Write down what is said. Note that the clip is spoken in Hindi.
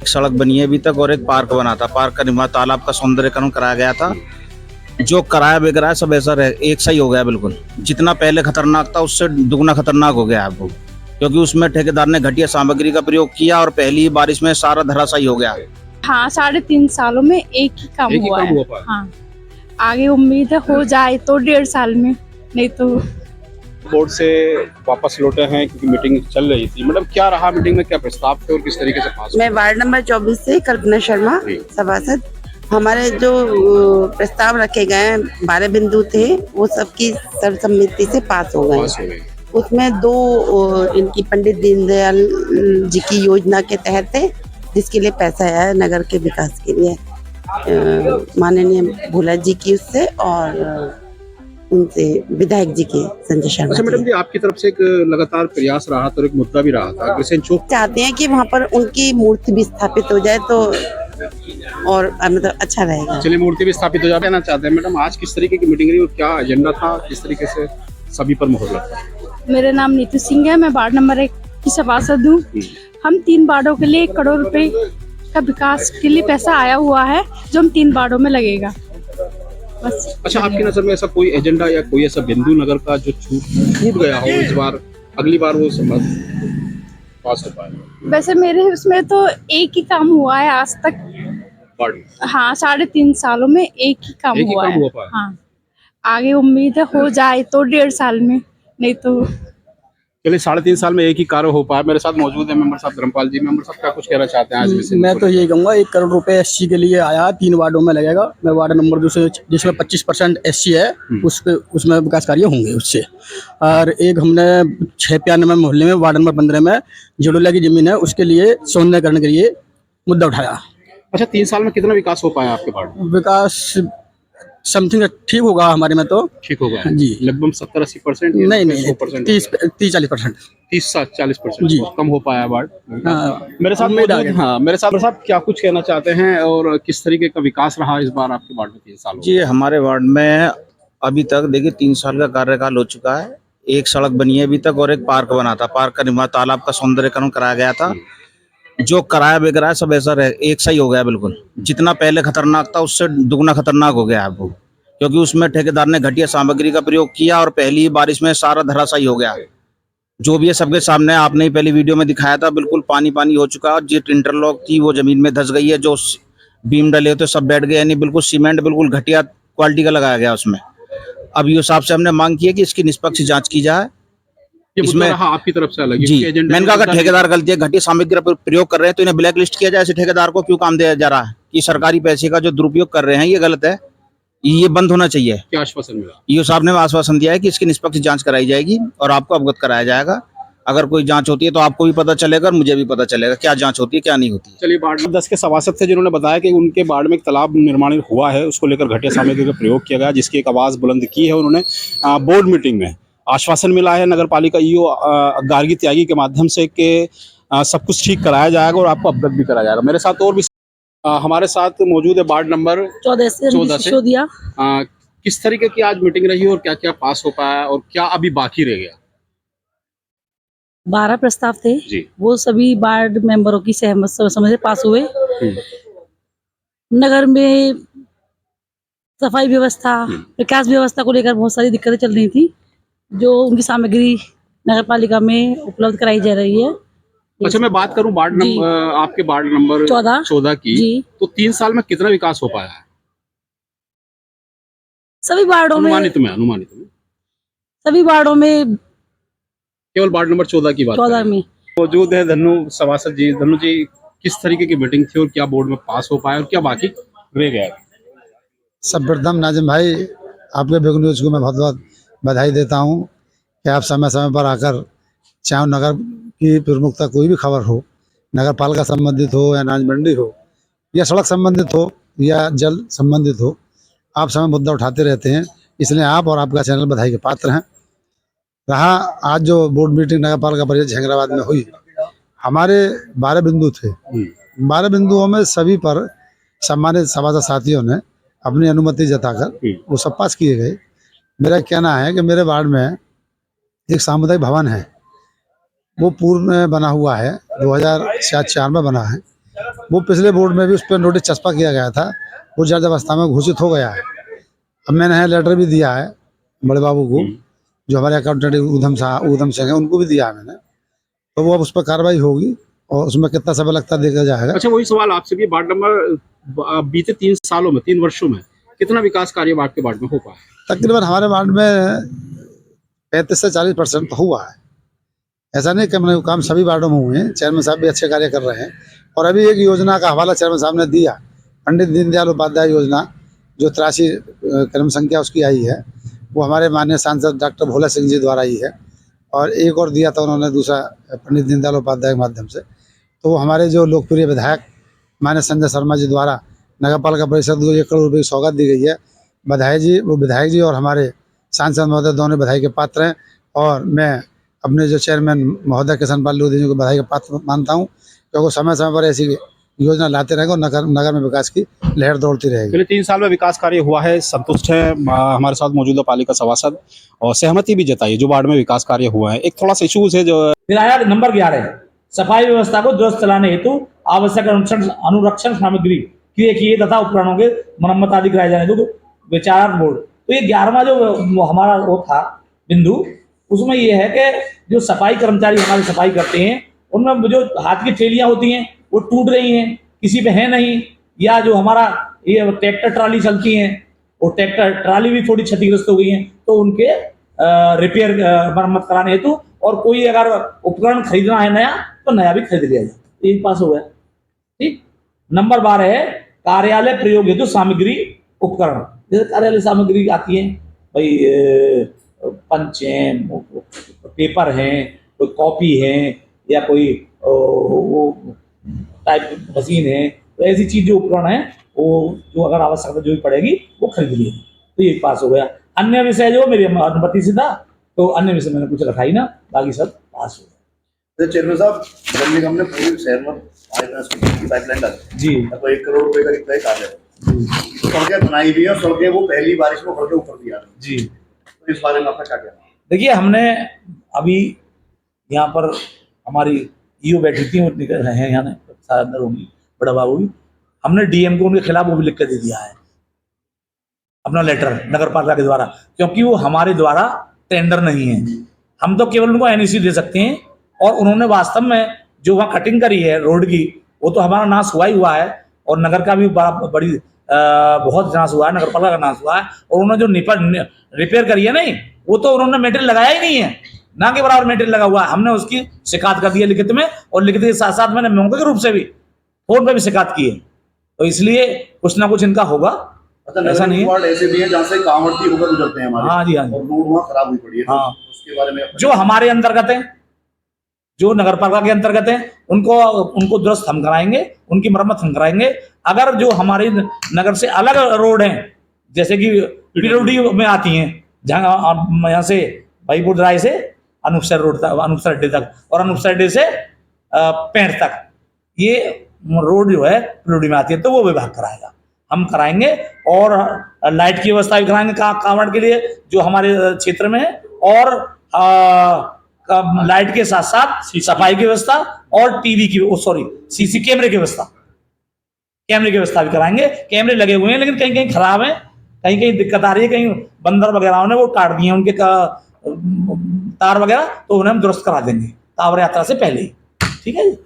एक सड़क बनी है अभी तक और एक पार्क बना था। पार्क का निर्माण, तालाब का सौंदर्यकरण कराया गया था। जो कराया बेकराया सब ऐसा रहे, एक सही हो गया बिल्कुल। जितना पहले खतरनाक था उससे दुगना खतरनाक हो गया आपको, क्योंकि उसमें ठेकेदार ने घटिया सामग्री का प्रयोग किया और पहली बारिश में सारा धराशायी हो गया। हाँ, 3.5 सालों में एक ही काम हुआ है। हाँ, आगे उम्मीद है हो जाए तो 1.5 साल में, नहीं तो। बोर्ड से वापस लौटे हैं क्योंकि मीटिंग चल रही थी। मैडम, क्या रहा मीटिंग में, क्या प्रस्ताव थे और किस तरीके से पास? मैं वार्ड नंबर 24 से कल्पना शर्मा, सभासद। हमारे जो प्रस्ताव रखे गए 12 बिंदु थे, वो सबकी सर्वसम्मति से पास हो गए। उसमें 2 इनकी पंडित दीनदयाल जी की योजना के तहत है, जिसके लिए पैसा आया है नगर के विकास के लिए, माननीय भोला जी की उससे और उनसे विधायक जी के संजय शर्मा। अच्छा मैडम जी, आपकी तरफ से एक लगातार प्रयास रहा था और एक मुद्दा भी रहा था, अग्रसेन चौक चाहते हैं कि वहाँ पर उनकी मूर्ति भी स्थापित हो जाए तो और मतलब अच्छा रहेगा। चलिए, मूर्ति भी स्थापित हो जाए ना चाहते हैं। मैडम, आज किस तरीके की मीटिंग रही और क्या एजेंडा था, किस तरीके से सभी पर मोहर लगा? मेरा नाम नीतू सिंह है, मैं वार्ड नंबर 1 की सभासद हूँ। हम 3 वार्डों के लिए 1 करोड़ रुपए का विकास के लिए पैसा आया हुआ है, जो हम 3 वार्डों में लगेगा बस। अच्छा, आपकी नजर में ऐसा कोई एजेंडा या कोई ऐसा बिंदु नगर का जो छूट गया हो इस बार, अगली बार वो पास हो पाए? वैसे मेरे उसमें तो एक ही काम हुआ है आज तक। हाँ, 3.5 सालों में एक ही काम हुआ है। हाँ, आगे उम्मीद है हो जाए तो 1.5 साल में, नहीं तो। चलिए, 3.5 साल में एक ही कार्य हो पाया। मेरे साथ मौजूद है मेंबर साहब धर्मपाल जी। मेंबर साहब, क्या कुछ कहना चाहते हैं आज विषय? मैं तो यही कहूँगा, 1 करोड़ रुपए एससी के लिए आया, 3 वार्डों में लगेगा। मैं वार्ड नंबर 2 से, जिसमें 25% एससी है, उसमें विकास कार्य होंगे उससे। और एक हमने 695 मोहल्ले में वार्ड नंबर 15 में जोड़ोला की जमीन है, उसके लिए सौंदर्यकरण के लिए मुद्दा उठाया। अच्छा, 3 साल में कितना विकास हो पाया आपके वार्ड में? विकास समथिंग ठीक होगा हमारे में, तो ठीक होगा जी, लगभग 70-80%? नहीं 30-40%। 30-40% जी, कम हो पाया वार्ड। हाँ, मेरे साथ मेरे साथ क्या कुछ कहना चाहते हैं और किस तरीके का विकास रहा इस बार आपके वार्ड में 3 साल? जी, हमारे वार्ड में अभी तक देखिए 3 साल का कार्यकाल हो चुका है। एक सड़क बनी है अभी तक और एक पार्क बना था। पार्क का निर्माण, तालाब का सौंदर्यकरण कराया गया था। जो कराया बेकराया सब ऐसा रहे, एक सही हो गया बिल्कुल। जितना पहले खतरनाक था उससे दुगना खतरनाक हो गया आपको, क्योंकि उसमें ठेकेदार ने घटिया सामग्री का प्रयोग किया और पहली बारिश में सारा धराशायी हो गया। जो भी है सबके सामने, आपने ही पहली वीडियो में दिखाया था, बिल्कुल पानी पानी हो चुका है। जो इंटरलॉक थी वो जमीन में धस गई है, जो बीम डले होते सब बैठ गए, यानी बिल्कुल सीमेंट बिल्कुल घटिया क्वालिटी का लगाया गया उसमें। अब ये हिसाब से हमने मांग की है कि इसकी निष्पक्ष जांच की जाए। इसमें आपकी तरफ से अलग जी, मैंने कहा अगर ठेकेदार गलती है, घटिया सामग्री का प्रयोग कर रहे हैं तो इन्हें ब्लैक लिस्ट किया जाए। ऐसे ठेकेदार को क्यों काम दिया जा रहा है? कि सरकारी पैसे का जो दुरुपयोग कर रहे हैं ये गलत है, ये बंद होना चाहिए। क्या आश्वासन मिला? ईओ साहब ने आश्वासन दिया है कि इसकी निष्पक्ष जांच कराई जाएगी और आपको अवगत कराया जाएगा। अगर कोई जांच होती है तो आपको भी पता चलेगा और मुझे भी पता चलेगा क्या जांच होती है क्या नहीं होती है। चलिए, वार्ड 10 के सभासद थे जिन्होंने बताया कि उनके वार्ड में एक तालाब निर्माण हुआ है, उसको लेकर घटिया सामग्री का प्रयोग किया गया, जिसकी एक आवाज बुलंद की है उन्होंने। बोर्ड मीटिंग में आश्वासन मिला है नगर पालिका ईओ गार्गी त्यागी के माध्यम से कि सब कुछ ठीक कराया जाएगा और आपको अवगत भी कराया जाएगा। मेरे साथ और भी हमारे साथ मौजूद है वार्ड नंबर 14 से। किस तरीके की आज मीटिंग रही और क्या क्या पास हो पाया और क्या अभी बाकी रह गया? 12 प्रस्ताव थे जी, वो सभी वार्ड मेंबरों की सहमत समझ से पास हुए। नगर में सफाई व्यवस्था, विकास व्यवस्था को लेकर बहुत सारी दिक्कतें चल रही थी, जो उनकी सामग्री नगर पालिका में उपलब्ध कराई जा रही है। अच्छा, मैं बात करूं वार्ड नंबर, आपके वार्ड नंबर 14 की जी, तो 3 साल में कितना विकास हो पाया है सभी वार्डों में? अनुमानित में सभी वार्डों में, केवल वार्ड नंबर 14 की बात 14 में मौजूद है धनु सभासद जी। धनु जी, किस तरीके की मीटिंग थी और क्या बोर्ड में पास हो पाया और क्या बाकी रह गया? सर्वप्रथम नाजिम भाई, आपके बिग न्यूज को मैं बहुत बहुत बधाई देता हूं कि आप समय समय पर आकर, चाहे नगर की प्रमुखता कोई भी खबर हो, नगर पालिका संबंधित हो या अनाज मंडी हो या सड़क संबंधित हो या जल संबंधित हो, आप समय मुद्दा उठाते रहते हैं, इसलिए आप और आपका चैनल बधाई के पात्र हैं। रहा आज जो बोर्ड मीटिंग नगर पालिका परिषद झंगराबाद में हुई, हमारे 12 बिंदु थे। 12 बिंदुओं में सभी पर सम्मानित सभासद साथियों ने अपनी अनुमति जताकर वो सब पास किए गए। मेरा कहना है कि मेरे वार्ड में एक सामुदायिक भवन है, वो पूर्व में बना हुआ है, 2004 में बना है। वो पिछले बोर्ड में भी उस पर नोटिस चस्पा किया गया था, वो जर्जर अवस्था में घोषित हो गया है। अब मैंने यहाँ लेटर भी दिया है बड़े बाबू को, जो हमारे अकाउंटेंट ऊधम सिंह है, उनको भी दिया है मैंने। तो वो अब उस पर कार्रवाई होगी और उसमें कितना समय लगता देखा जाएगा। अच्छा, वही सवाल आपसे भी, वार्ड नंबर बीते 3 वर्षों में कितना विकास कार्य वार्ड में हो पाया? तकरीबन हमारे वार्ड में 35 से 40% तो हुआ है। ऐसा नहीं कि मैंने काम सभी वार्डों में हुए हैं, चेयरमैन साहब भी अच्छे कार्य कर रहे हैं। और अभी एक योजना का हवाला चेयरमैन साहब ने दिया, पंडित दीनदयाल उपाध्याय योजना, जो 83 क्रम संख्या उसकी आई है, वो हमारे माननीय सांसद डॉक्टर भोला सिंह जी द्वारा आई है। और एक और दिया था उन्होंने दूसरा पंडित दीनदयाल उपाध्याय के माध्यम से। तो वो हमारे जो लोकप्रिय विधायक माननीय संजय शर्मा जी द्वारा नगर पालिका परिषद को 1 करोड़ रुपये की सौगात दी गई है। विधायक जी और हमारे सांसद महोदय दोनों बधाई के पात्र हैं। और मैं अपने जो चेयरमैन महोदय किशन पाल लोधी जी को बधाई के पात्र मानता हूँ, क्योंकि समय समय पर ऐसी योजना लाते रहेंगे और नगर में विकास की लहर दौड़ती रहेगी। पिछले 3 साल में विकास कार्य हुआ है, संतुष्ट है हमारे साथ मौजूदा पालिका सभासद, और सहमति भी जताई जो वार्ड में विकास कार्य हुआ है। एक थोड़ा सा इशूज है जो किराया नंबर 11 सफाई व्यवस्था को दुरुस्त चलाने हेतु आवश्यक अनुरक्षण सामग्री क्रय किए तथा उपकरणों के मरम्मत आदि कराए जाने हेतु विचार बोर्ड। तो ये 11वां जो हमारा वो था बिंदु, उसमें ये है कि जो सफाई कर्मचारी हमारी सफाई करते हैं, उनमें जो हाथ की थैलियां होती हैं वो टूट रही हैं, किसी पे है नहीं, या जो हमारा ये ट्रैक्टर ट्राली चलती हैं, वो ट्रैक्टर ट्राली भी थोड़ी क्षतिग्रस्त हो गई हैं, तो उनके रिपेयर मरम्मत कराने हेतु, और कोई अगर उपकरण खरीदना है नया तो नया भी खरीद लिया जाए। एक पास हो गया। ठीक। नंबर 12 है कार्यालय प्रयोग हेतु सामग्री उपकरण। जैसे कार्यालय सामग्री आती है भाई, पंच हैं, पेपर हैं, कोई कॉपी है, या कोई वो टाइप मशीन है, तो ऐसी चीज जो उपकरण है वो जो अगर आवश्यकता जो भी पड़ेगी वो खरीद लिए। तो ये पास हो गया। अन्य विषय जो मेरी अनुमति से था, तो अन्य विषय मैंने कुछ रखा ही ना, बाकी सब पास हो गया। चेयरमैन साहब, नगर निगम ने पूरे शहर में पाइपलाइन डाली जी, तो 1 करोड़ रुपए का कितना कार्य है, सड़कें बनाई हुई है, सड़कें वो पहली बारिश में सड़कें ऊपर दिया जी। तो इस बारे में आपका क्या कहना है? देखिए, हमने अभी यहाँ पर हमारी ईओ बैठी थी, वो निकल रहे हैं यहाँ अंदर होंगी, बड़ा बाबू भी, हमने डीएम को उनके खिलाफ वो भी लिख कर दे दिया है अपना लेटर नगर पालिका के द्वारा, क्योंकि वो हमारे द्वारा टेंडर नहीं है। हम तो केवल उनको एनओसी दे सकते हैं, और उन्होंने वास्तव में जो वहाँ कटिंग करी है रोड की, वो तो हमारा नाश हुआ ही हुआ है, और नगर का भी बहुत नाश हुआ है, नगर पालिका का नाश हुआ है। और उन्होंने जो रिपेयर करी है नहीं, वो तो उन्होंने मेटेरियल लगाया ही नहीं है, ना के बराबर मेटेरियल लगा हुआ है। हमने उसकी शिकायत कर दी है लिखित में, और लिखित के साथ साथ मैंने मौखिक रूप से भी फोन पे भी शिकायत की है। तो इसलिए कुछ ना कुछ इनका होगा। ऐसा नहीं है, ऐसे भी है जहाँ से कांवड़ती होकर गुजरते हैं हमारे। हाँ जी, हाँ जी। और रोड वहाँ खराब हुई पड़ी है। हाँ, उसके बारे में जो हमारे अंतर्गत है, जो नगर पालिका के अंतर्गत है, उनको दुरुस्त हम कराएंगे, उनकी मरम्मत हम कराएंगे। अगर जो हमारे नगर से अलग रोड हैं, जैसे कि पीडब्ल्यूडी में आती हैं, जहाँ यहाँ से भाईपुर ड्राई से अनूपसर रोड तक, अनूपसर अड्डे तक, और अनूपसर अड्डे से पेंट तक, ये रोड जो है पीडब्ल्यूडी में आती है, तो वो विभाग कराएगा, हम कराएंगे। और लाइट की व्यवस्था भी कराएंगे कांवड़ के लिए जो हमारे क्षेत्र में है, और लाइट के साथ साथ सफाई की व्यवस्था, और टीवी की सीसी कैमरे की व्यवस्था, भी कराएंगे। कैमरे लगे हुए हैं, लेकिन कहीं कहीं खराब है, कहीं कहीं दिक्कत आ रही है, कहीं बंदर वगैरह ने वो काट दिए उनके तार वगैरह, तो उन्हें हम दुरुस्त करा देंगे टावर यात्रा से पहले ही। ठीक है जी।